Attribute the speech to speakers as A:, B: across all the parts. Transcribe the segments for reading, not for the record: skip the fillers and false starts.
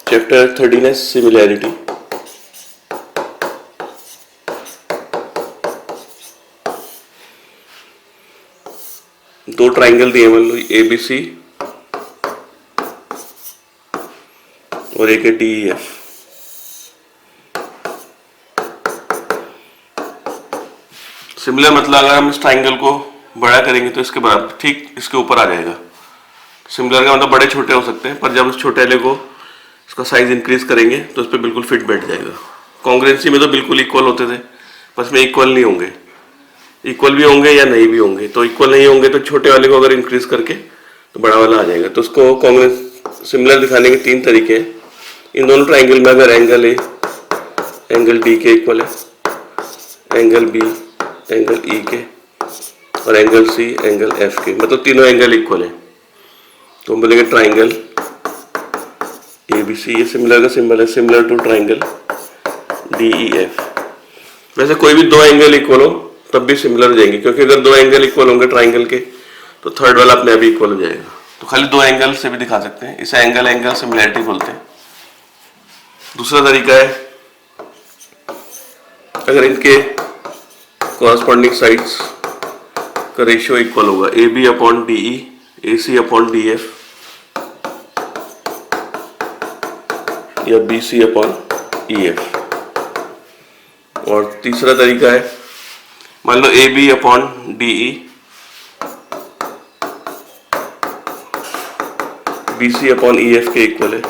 A: Chapter 13 है similarity. दो triangle दिए मान लो ABC और एक है DEF। सिमिलर मतलब अगर हम इस ट्राइंगल को बड़ा करेंगे तो इसके बराबर ठीक इसके ऊपर आ जाएगा। सिमिलर का मतलब बड़े छोटे हो सकते हैं, पर जब उस छोटे वाले को इसका साइज इंक्रीज करेंगे तो उस पर बिल्कुल फिट बैठ जाएगा। कॉन्ग्रुएंसी में तो बिल्कुल इक्वल होते थे, पर इसमें इक्वल नहीं होंगे, इक्वल भी होंगे या नहीं भी होंगे। तो इक्वल नहीं होंगे तो छोटे वाले को अगर इंक्रीज करके तो बड़ा वाला आ जाएगा। तो उसको कॉन्ग्रुएंस सिमिलर दिखाने के तीन तरीके हैं। इन दोनों ट्राइंगल में अगर एंगल ए एंगल डी के इक्वल है, एंगल बी एंगल ई के और एंगल सी एंगल एफ के, मतलब तीनों एंगल इक्वल है, तो हम बोलेंगे ट्राइंगल ABC। ये सिमिलर का सिंबल है, सिमिलर टू ट्राइंगल DEF। वैसे कोई भी दो एंगल इक्वल हो तब भी सिमिलर हो जाएंगे, क्योंकि अगर दो एंगल इक्वल होंगे ट्राइंगल के तो थर्ड वाला अपने आप ही इक्वल हो जाएगा। तो खाली दो एंगल से भी दिखा सकते हैं, इसे एंगल एंगल सिमिलैरिटी बोलते हैं। दूसरा तरीका है अगर इनके कॉरस्पॉन्डिंग साइड्स का रेशियो इक्वल होगा, AB upon DE AC upon DF या BC अपॉन EF। और तीसरा तरीका है मान लो AB upon DE BC upon EF के इक्वल है,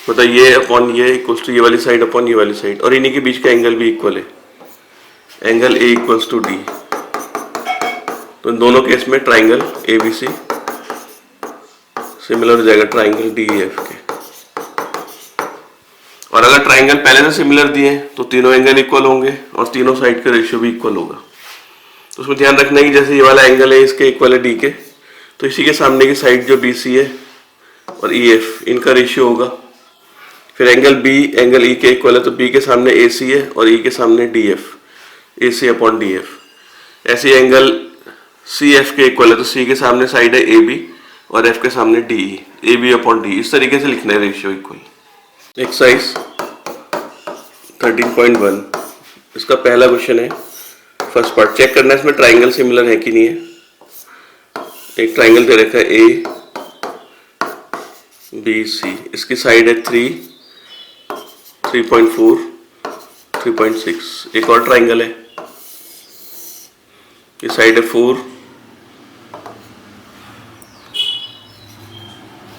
A: मतलब ये अपॉन ये इक्वल्स टू ये वाली साइड अपॉन ये वाली साइड, और इन्हीं के बीच का एंगल भी इक्वल है, angle A equals to D। तो इन दोनों केस में ट्राइंगल ABC सिमिलर हो जाएगा ट्राइंगल DEF के। और अगर ट्राइंगल पहले से सिमिलर दिए तो तीनों एंगल इक्वल होंगे और तीनों साइड का रेशियो भी इक्वल होगा। तो उसमें ध्यान रखना है कि जैसे ये वाला एंगल है इसके इक्वल है D के, तो इसी के सामने की साइड जो BC है और EF इनका रेशियो होगा। फिर एंगल B एंगल E के इक्वल है तो B के सामने AC है और E के सामने DF, AC अपॉन DF। ऐसे एंगल CF के इक्वल है तो C के सामने साइड है AB और F के सामने DE, AB अपॉन DE। इस तरीके से लिखना है रेशियो इक्वल। एक्सरसाइज 13.1 इसका पहला क्वेश्चन है। फर्स्ट पार्ट चेक करना है इसमें ट्राइंगल सिमिलर है कि नहीं है। एक ट्राइंगल दे रखा है ABC, इसकी साइड है 3, 3.4, 3.6। एक और ट्राइंगल है, ये साइड है 4,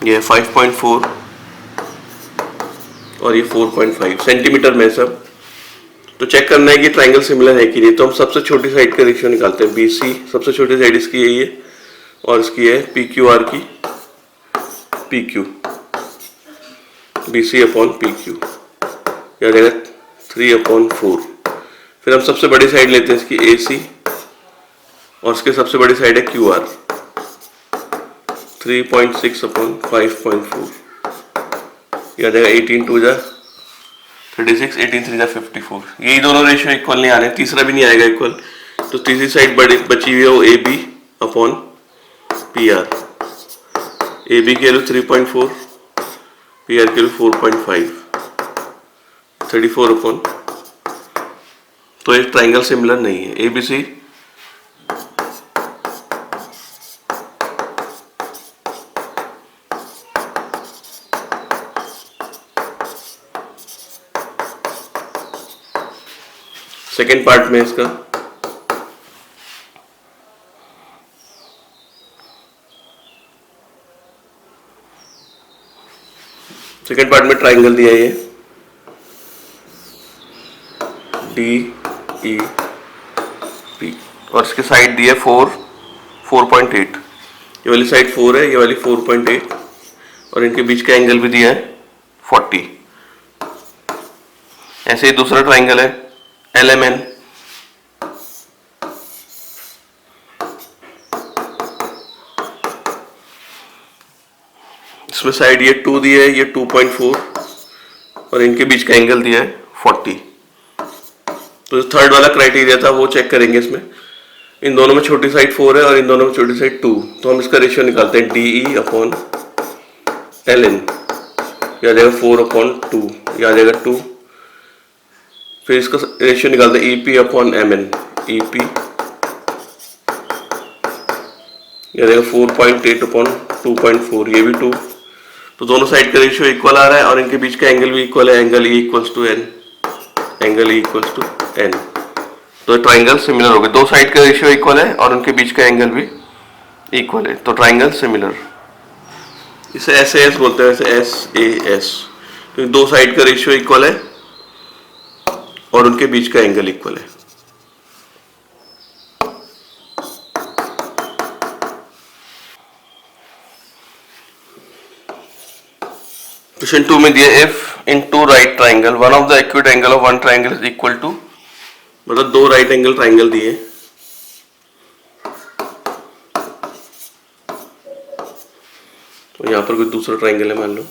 A: ये 5.4 और ये 4.5 सेंटीमीटर में सब। तो चेक करना है कि ट्राइंगल सिमिलर है कि नहीं। तो हम सबसे छोटी साइड का रेशियो निकालते हैं। BC सबसे छोटी साइड इसकी यही है और इसकी है PQR की PQ, BC अपॉन PQ या जाएगा 3/4। फिर हम सबसे बड़ी साइड लेते हैं इसकी AC और इसके सबसे बड़ी साइड है QR, 3.6 अपॉन 5.4 या जाएगा 18 2 जा 36, 18 3 जा 54। यही दोनों रेशियो इक्वल नहीं आ रहे, तीसरा भी नहीं आएगा इक्वल। तो तीसरी साइड बड़ी बची हुई है वो AB अपॉन PR। AB की वैल्यू 3.4, PR की वैल्यू 4.5, 34 अपॉन। तो एक ट्राइंगल सिमिलर नहीं है। ABC सेकेंड पार्ट में इसका सेकेंड पार्ट में ट्राइंगल दिया है ये DEP और इसकी साइड दी है 4, 4.8। ये वाली साइड 4 है, ये वाली 4.8 और इनके बीच का एंगल भी दिया है 40। ऐसे ही दूसरा ट्राइंगल है LMN, इसमें साइड ये 2 दिया है, ये 2.4 और इनके बीच का एंगल दिया है 40। तो जो थर्ड वाला क्राइटेरिया था वो चेक करेंगे इसमें। इन दोनों में छोटी साइड 4 है और इन दोनों में छोटी साइड 2, तो हम इसका रेशियो निकालते हैं DE अपॉन LN। ये आ जाएगा 4/2, ये आ जाएगा 2। फिर इसका रेशियो निकालते हैं EP/MN, EP ये आ जाएगा 4.8/2.4, ये भी 2। तो दोनों साइड का रेशियो इक्वल आ रहा है और इनके बीच का एंगल भी इक्वल है, angle E equals to N, angle E equals to N। तो ट्राइंगल सिमिलर हो गए, दो साइड का रेशियो इक्वल है और उनके बीच का एंगल भी इक्वल है, तो ट्राइंगल सिमिलर। इसे SAS बोलते हैं, वैसे SAS, तो दो साइड का रेशियो इक्वल है और उनके बीच का एंगल इक्वल है। क्वेश्चन 2 में दिया if in two right triangle one of the acute angle of one triangle is equal to, मतलब दो राइट एंगल ट्राइंगल दिए, तो यहां पर कोई दूसरा ट्राइंगल है मान लो,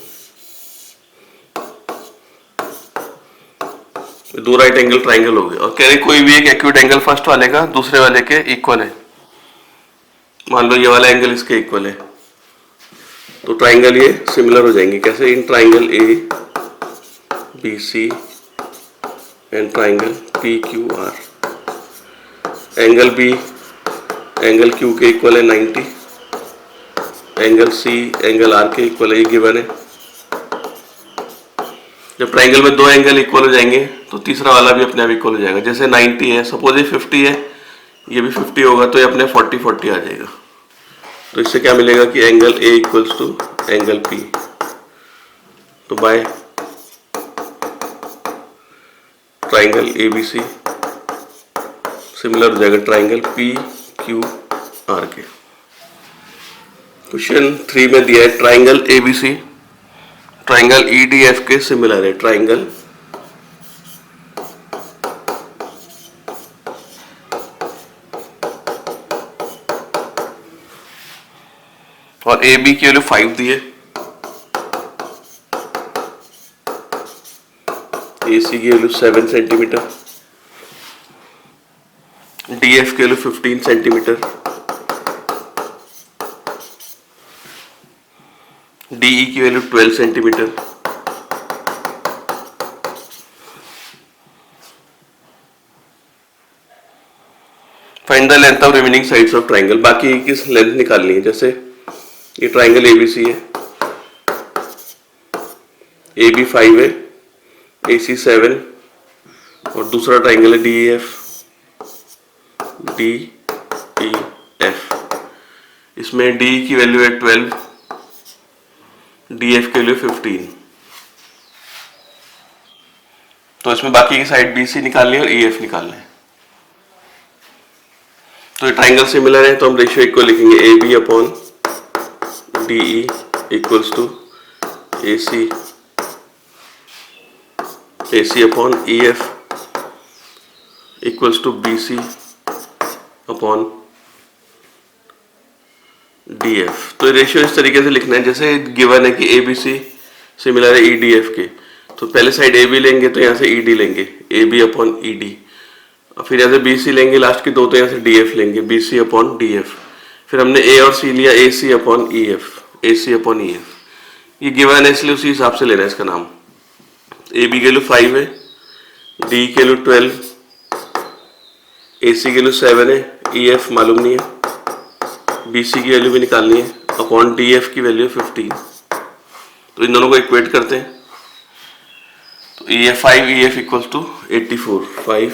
A: दो राइट एंगल ट्राइंगल हो गए और कह रहे कोई भी एक एक्यूट एंगल फर्स्ट वाले का दूसरे वाले के इक्वल है। मान लो ये वाला एंगल इसके इक्वल है, तो ट्राइंगल ये सिमिलर हो जाएंगे। कैसे? In triangle ABC and triangle PQR, angle B angle Q के इक्वल है 90, एंगल C एंगल R के इक्वल है, ये गिवन है। जब ट्राइंगल में दो एंगल इक्वल हो जाएंगे तो तीसरा वाला भी अपने आप इक्वल हो जाएगा। जैसे 90 है, सपोज ये 50 है, ये भी 50 होगा, तो ये अपने 40-40 आ जाएगा। तो इससे क्या मिलेगा कि angle A equals to angle P, तो बाय ट्राइंगल ABC सिमिलर हो जाएगा ट्राइंगल PQR के। क्वेश्चन 3 में दिया है ट्राइंगल ABC ट्राइंगल EDF के सिमिलर है, ट्राइंगल और AB की वैल्यू 5 दी है, AC की वैल्यू 7 सेंटीमीटर, DF की वैल्यू 15 सेंटीमीटर, DE की value 12 centimetre. Find the length of remaining sides of triangle, बाकी की लेंथ निकालनी है। जैसे ये ट्राइंगल ABC है, AB 5 है, AC 7 और दूसरा ट्राइंगल है DEF, इसमें DE की वैल्यू है 12, DF की वैल्यू 15, तो इसमें बाकी की साइड BC निकालनी है और EF निकालना है। तो ये ट्राइंगल सिमिलर है, तो हम रेशियो इक्वल लिखेंगे AB/DE equals to AC/EF equals to BC/DF। तो रेशियो इस तरीके से लिखना है, जैसे गिवन है कि ABC सिमिलर है EDF के, तो पहले साइड AB लेंगे तो यहाँ से ED लेंगे, AB/ED, और फिर यहाँ से BC लेंगे, लास्ट की दो तो यहाँ से DF लेंगे, BC/DF। फिर हमने A और C लिया, AC/EF, AC/EF। ये गिवन है इसलिए उसी हिसाब से लेना है इसका नाम। AB की वैल्यू 5 है, D की वैल्यू 12, AC की वैल्यू 7 है, EF मालूम नहीं है, BC की वैल्यू भी निकालनी है, अपॉन DF की वैल्यू 15। तो इन दोनों को इक्वेट करते हैं, तो EF 5 EF equals to 84, 5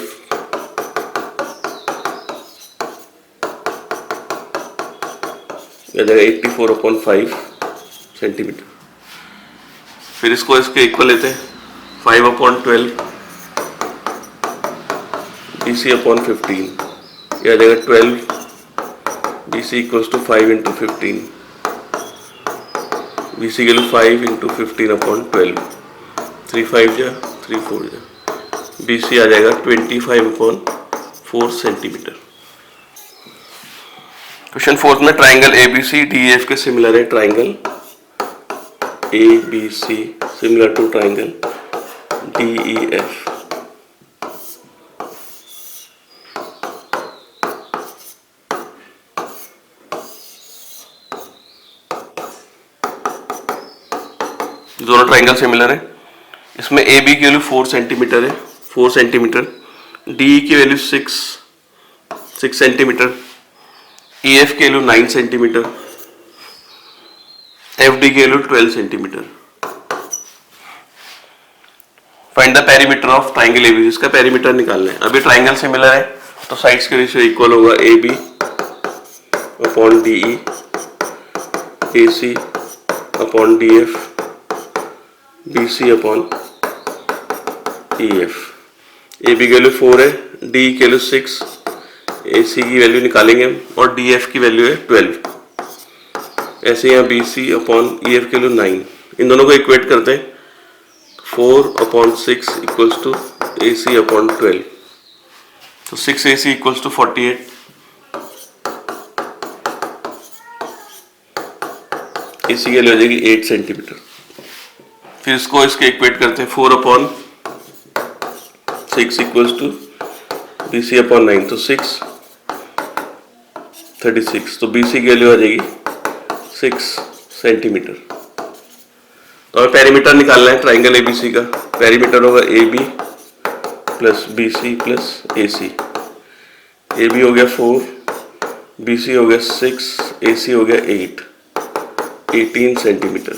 A: 84/5 centimetre. फिर इसको इसके इक्वल लेते हैं, 5/12 BC/15, यह आ जाएगा 12 BC equals to 5 into 15, BC के लिए 5 इंटू 15/12, 3 5 जा 3 4 जा, BC आ जाएगा 25/4 सेंटीमीटर। क्वेश्चन 4 में ट्राइंगल ABC DEF के सिमिलर है, triangle ABC similar to triangle DEF। दोनों ट्राइंगल सिमिलर है। इसमें ए बी की वैल्यू 4 सेंटीमीटर है, 4 सेंटीमीटर। डी की वैल्यू 6 सेंटीमीटर। ई एफ की वैल्यू 9 सेंटीमीटर। एफ डी की value 12 centimetre. Find the perimeter of triangle ABC. इसका पेरीमीटर निकालना है। अभी ट्राइंगल सिमिलर है तो साइड्स के रेशियो इक्वल होगा A B upon D E, A C upon D F, B C upon E F. A B की value 4 है, डी की वैल्यू 6, ए सी की वैल्यू निकालेंगे हम और डी एफ की वैल्यू है 12। ऐसे यहाँ B C upon E F की वैल्यू 9। इन दोनों को इक्वेट करते हैं। 4 upon 6 equals to A C upon 12। तो 6 ए सी इक्वल्स टू 48। ए सी की वैल्यू आ जाएगी 8 सेंटीमीटर। फिर इसको इसके इक्वेट करते हैं। 4 upon 6 equals to B C upon 9। तो 6 36। तो बी सी की वैल्यू आ जाएगी 6 सेंटीमीटर। तो हमें पेरीमीटर निकालना है ट्राइंगल एबीसी का। पेरीमीटर होगा A B plus B C plus A C. A B हो गया 4, बी सी हो गया 6, ए सी हो गया 8, 18 सेंटीमीटर।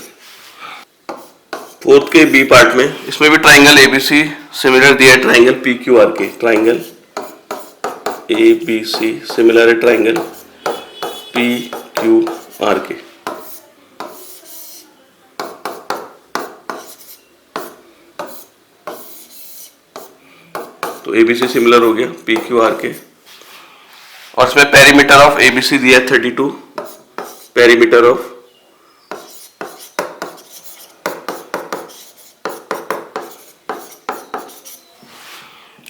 A: फोर्थ के बी पार्ट में इसमें भी ट्राइंगल एबीसी सिमिलर दिया है ट्राइंगल पी क्यू आर के। Triangle A B C similar है ट्राइंगल पी क्यू आर के। तो एबीसी सिमिलर हो गया पी क्यू आर के। और इसमें पेरीमीटर ऑफ एबीसी दिया है 32। पेरीमीटर ऑफ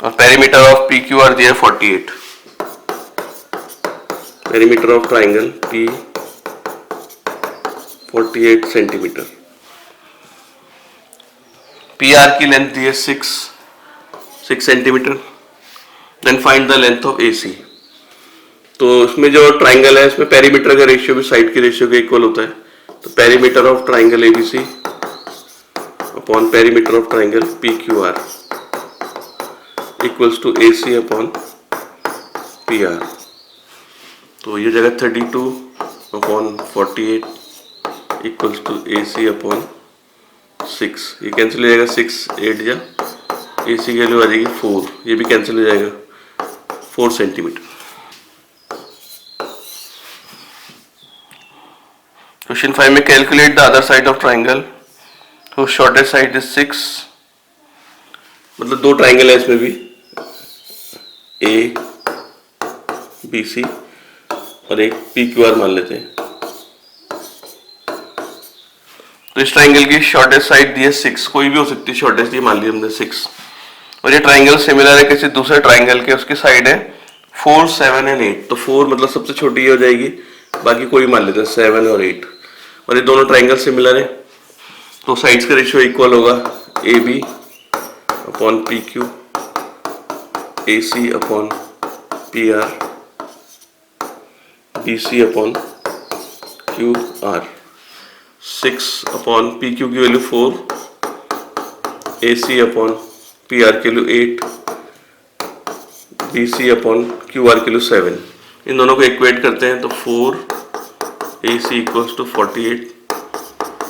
A: और perimeter of P Q R दिया है 48। Perimeter of triangle P 48 centimetre. P R की लेंथ दी है 6 centimetre. Then find the length of A C. तो इसमें जो ट्राइंगल है इसमें पेरीमीटर का रेशियो भी साइड के रेशियो के इक्वल होता है। तो perimeter of triangle ABC upon perimeter of triangle P Q R equals to A C upon P R. तो ये जगह 32 upon 48 equals to A C upon 6। ये कैंसिल हो जाएगा, 6 8 जा ए सी की वैल्यू आ जाएगी 4। ये भी कैंसिल हो जाएगा, 4 सेंटीमीटर। क्वेश्चन 5 में calculate the other side of triangle whose shortest side is 6। मतलब दो ट्राइंगल है इसमें भी, ए बी सी और एक पी क्यू आर मान लेते हैं। तो इस ट्राइंगल की शॉर्टेस्ट साइड दी है 6। कोई भी हो सकती है शॉर्टेस्ट, ये मान लिया हमने 6। और ये ट्राइंगल सिमिलर है किसी दूसरे ट्राइंगल के, उसकी साइड है 4 7 एंड 8। तो 4 मतलब सबसे छोटी ये हो जाएगी, बाकी कोई मान लेते हैं 7 और 8। और ये दोनों ट्राइंगल सिमिलर है तो साइड्स का रेशियो इक्वल होगा A B upon P Q, A C upon P R, B C upon Q R. 6 upon P Q की value 4, A C upon P R की value 8, B C upon Q R की value 7। इन दोनों को equate करते हैं तो 4 A C equals to 48,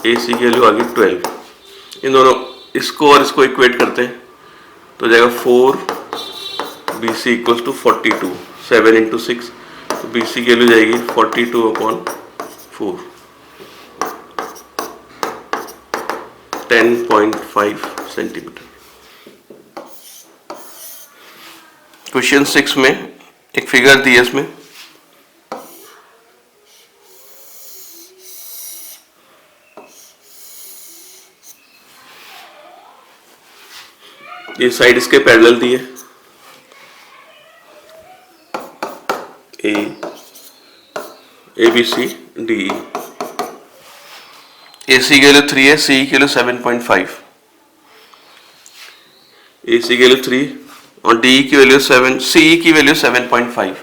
A: ए सी की वैल्यू आ गई 12। इन दोनों इसको और इसको इक्वेट करते हैं तो जाएगा 4 B C equals to 42। 7 into 6 तो बी सी की वैल्यू जाएगी 42 अपॉन 4, 10.5 सेंटीमीटर। क्वेश्चन 6 में एक फिगर दी है इसमें। ये साइड इसके पैरेलल दी है, ए B C D E. A सी की वैल्यू 3 है, सी की वैल्यू 7.5। ए सी की वैल्यू 3 और डी की वैल्यू 7, सी की वैल्यू 7.5।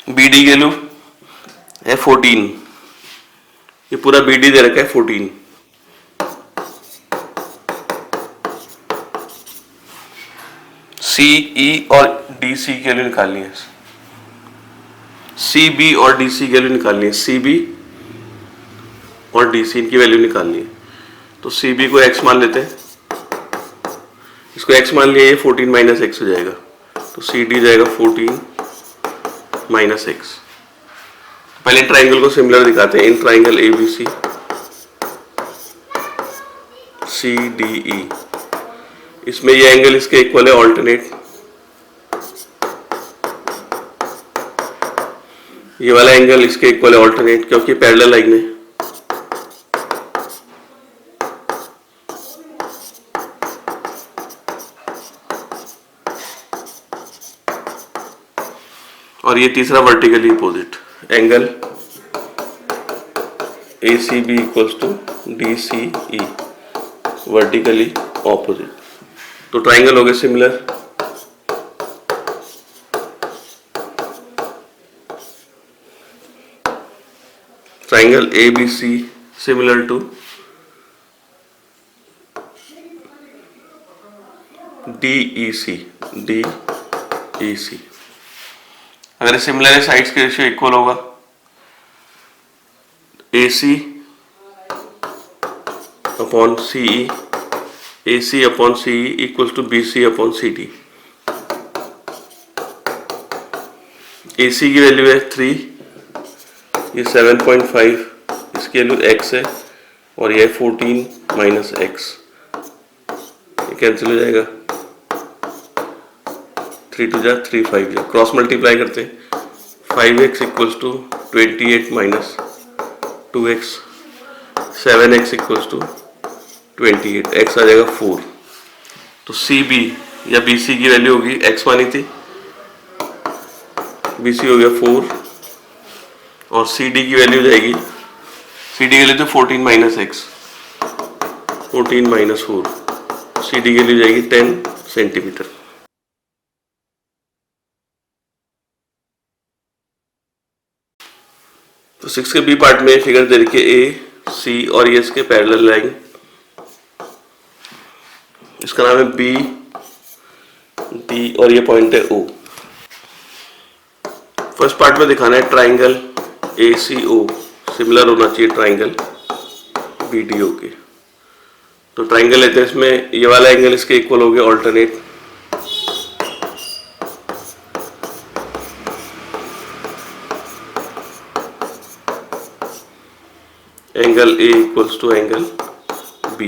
A: बी डी की वैल्यू है 14, ये पूरा BD दे रखा है 14। CE और DC की वैल्यू निकालनी है। CB और DC की वैल्यू निकालनी है। CB और DC इनकी वैल्यू निकालनी है। तो CB को x मान लेते हैं, इसको x मान लिया, ये 14 माइनस एक्स हो जाएगा। तो CD जाएगा 14 माइनस एक्स। पहले ट्राइंगल को सिमिलर दिखाते हैं। इन ट्राइंगल ABC CDE, इसमें ये एंगल इसके इक्वल है ऑल्टरनेट, ये वाला एंगल इसके इक्वल है ऑल्टरनेट, क्योंकि पैरेलल लाइन है। और ये तीसरा vertically opposite angle ACB equals to DCE, vertically opposite. तो ट्राइंगल हो गए similar. Triangle ABC similar to DEC। अगर सिमिलर है, साइड्स के रेशियो इक्वल होगा। AC upon CE, AC upon CE equals to BC upon CD। AC की वैल्यू है 3, ये 7.5, इसकी वैल्यू x है, और ये 14 माइनस एक्स, ये कैंसिल हो जाएगा। 3 टू जा 3, 5 जा, क्रॉस मल्टीप्लाई करते हैं। 5x equals to 28 minus 2x, 7x equals to 28, x आ जाएगा 4। तो CB या BC की वैल्यू होगी, x मानी थी, BC हो गया 4, और CD की वैल्यू जाएगी, CD की वैल्यू तो 14 माइनस एक्स, 14 माइनस 4, CD की वैल्यू जाएगी 10 सेंटीमीटर। तो 6 के बी पार्ट में फिगर दे रखी है A, C और ये इसके पैरेलल लाइन, इसका नाम है B, D और ये पॉइंट है O। फर्स्ट पार्ट में दिखाना है ट्राइंगल ACO सिमिलर होना चाहिए ट्राइंगल BDO के। तो ट्राइंगल लेते हैं, इसमें ये वाला एंगल इसके इक्वल हो गया alternate, angle A equals to angle B।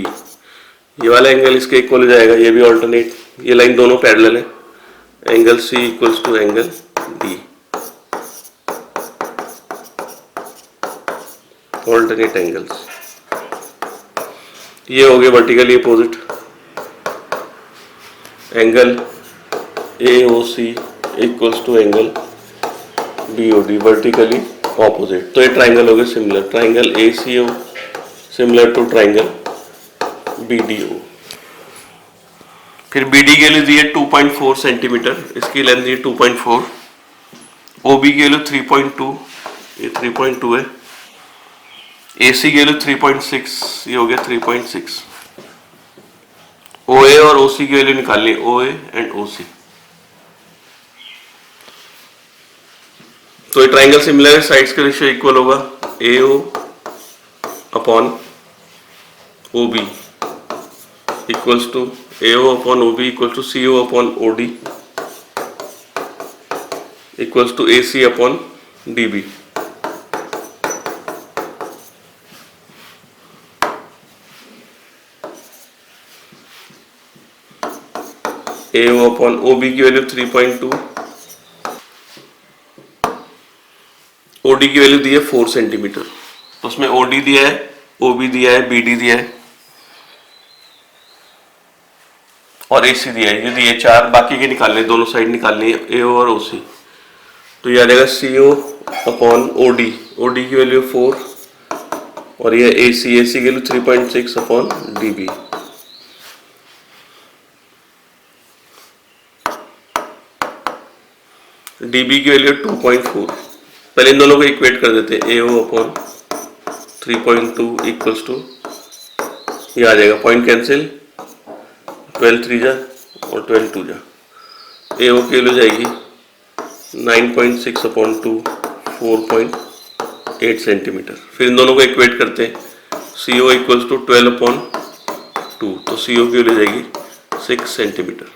A: ये वाला एंगल इसके इक्वल हो जाएगा, ये भी ऑल्टरनेट, ये लाइन दोनों पैरेलल है, angle C equals to angle D, alternate angles. ये हो गए vertically opposite, angle AOC equals to angle BOD, vertically opposite. तो ये ट्राइंगल हो गए similar, triangle ACO similar to triangle BDO। फिर BD के लिए दिए 2.4 सेंटीमीटर, इसकी लेंथ दी 2.4, OB के लिए 3.2, ये 3.2 है, AC के लिए 3.6, ये हो गया 3.6। OA और OC की वैल्यू निकालनी, OA एंड OC। तो ये ट्राइंगल सिमिलर है, साइड्स का रेशियो इक्वल होगा, AO upon OB equals to AO upon OB equals to CO upon OD equals to AC upon DB। AO upon OB की value 3.2, OD की value दी है 4 centimetre. तो उसमें OD दिया है, OB दिया है, BD दिया है और AC दिया है, ये दिए 4, बाकी के निकालने, दोनों साइड निकालनी है, AO और OC। तो ये आ जाएगा CO अपॉन OD, OD की वैल्यू 4 और ये AC की वैल्यू 3.6 अपॉन DB। DB की वैल्यू 2.4। पहले इन दोनों को इक्वेट कर देते हैं, AO अपॉन 3.2 इक्वल्स टू, ये आ जाएगा पॉइंट कैंसिल, 12 3 जा और 12 2 जा, ए ओ की वैल्यू जाएगी 9.6 अपॉन 2, 4.8 सेंटीमीटर। फिर इन दोनों को इक्वेट करते हैं, सी ओ इक्वल्स टू 12 अपॉन 2, तो सी ओ की वैल्यू जाएगी 6 सेंटीमीटर।